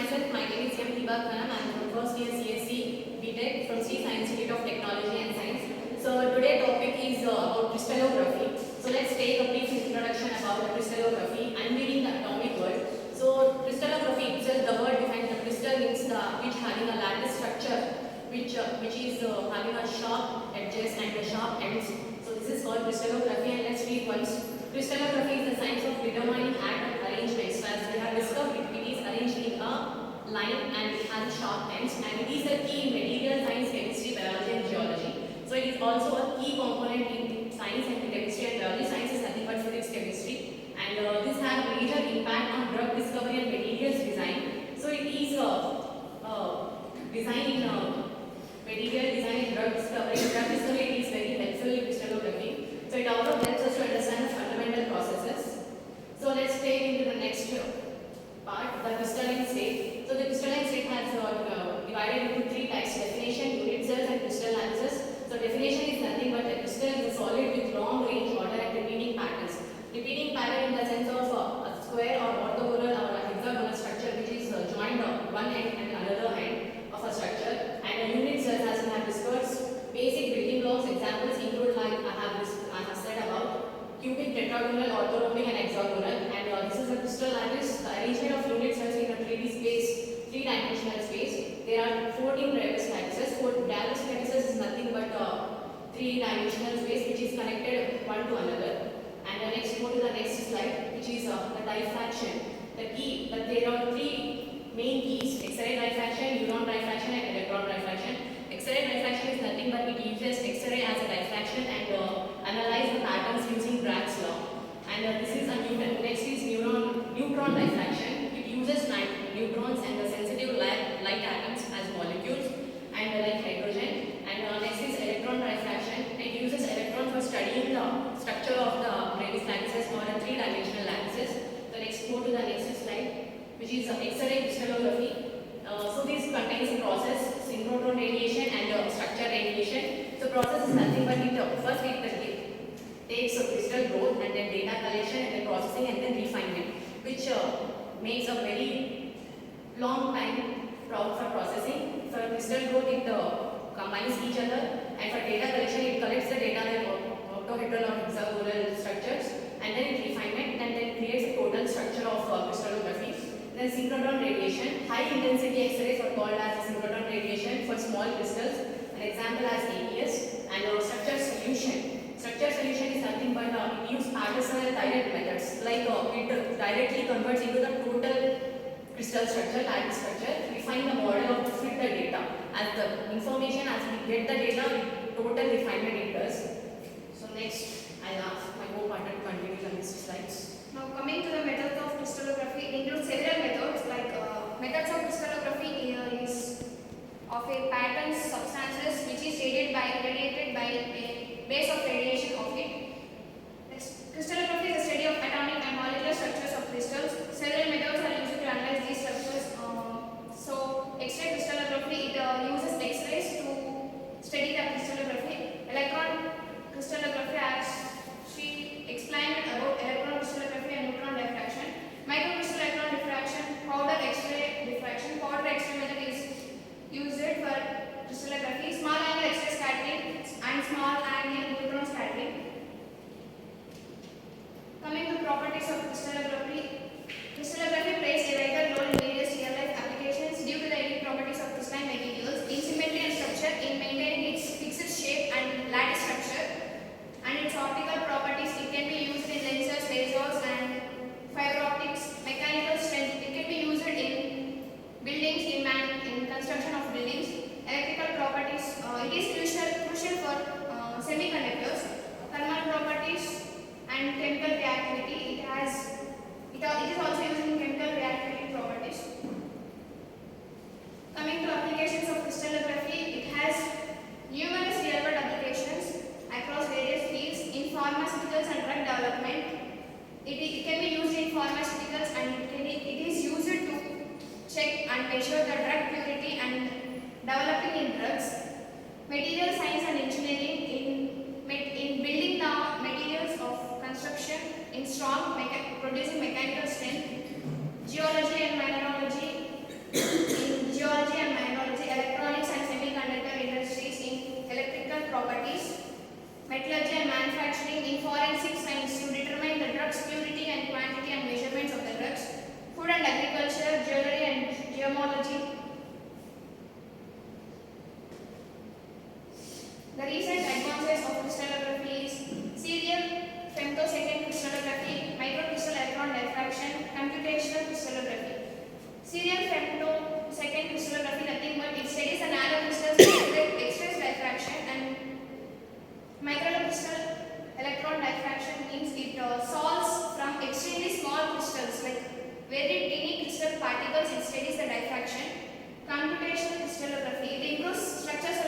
myself, my name is M. Hiba Khanam. I am from first year CSC BTech from Sri Science Institute of Technology and Science. So today's topic is about crystallography. So let's take a brief introduction about the crystallography and reading the atomic world. So crystallography itself, the word defines the crystal means the which having a lattice structure, which is having a sharp edges and the sharp ends. So this is called crystallography, and let's read once. Crystallography is the science of determining atom arrangements. As we have discovered, it is arranged in a line and it has sharp ends, and it is a key in material science, chemistry, biology and geology. So it is also a key component in science and chemistry and biology. Science is nothing but physics, chemistry, and this has major impact on drug discovery and materials design. So it is design in material design and drug discovery. Drug discovery is very helpful in crystallography. So it also helps us to understand the fundamental processes. So let's take into the next part, the crystalline state. So the crystalline state has divided into three types: definition, unit cells and crystal analysis. So definition is nothing but a crystal is a solid with long range order and repeating patterns. Repeating pattern in the sense of a square or orthogonal or a hexagonal structure which is joined one end and another end of a structure. And a unit cells, as we have discussed, basic building blocks. Examples include, like I have said about cubic, tetragonal, orthorhombic and hexagonal. And this is a crystal lattice. The arrangement of unit cells in a 3D space, three-dimensional space. There are 14 Darius lattices. Darius lattices is nothing but three-dimensional space which is connected one to another. And next, go to the next slide, which is the diffraction. The key that there are three main keys: X-ray diffraction, neutron diffraction and electron diffraction. X-ray diffraction is nothing but it uses X-ray as a diffraction and analyze the patterns using Bragg's law. And this is a next is neutron diffraction. It uses neutrons and the sensitive light atoms as molecules and like hydrogen. And next is electron diffraction. It uses electron for studying the structure of the Darius lattices or a three-dimensional lattices. So next, go to the next slide, which is X-ray crystallography. So this contains a process, synchrotron radiation and structure radiation. So process is nothing but first it takes a crystal growth and then data collection and then processing and then refinement, which makes a very long time for processing. For crystal growth, it combines each other, and for data collection, it collects the data like octahedral or hexagonal structures, and then it refinement and then creates a total structure of crystallography. Then synchrotron radiation, high intensity X-rays are called as synchrotron radiation for small crystals. An example as APS. And structure solution. Structure solution is nothing but it uses Patterson and Thiriet methods. Like it directly converts into the total crystal structure, lattice structure. We find the model to fit the data. As the information, as we get the data, total refinement it does. So next, I'll ask my co-partner to continue the next slides. Now coming to the methods of crystallography, it includes several methods. Like methods of crystallography is of a pattern substances which is radiated by a base of radiation of it. Next, crystallography is the study of atomic and molecular structures of crystals. Several methods are used to analyze these structures. So X-ray crystallography, it uses X-rays to study the crystallography. Electron crystallography, as she explained about electron crystallography and neutron diffraction. My particles, it studies the diffraction. Computational crystallography, it improves structures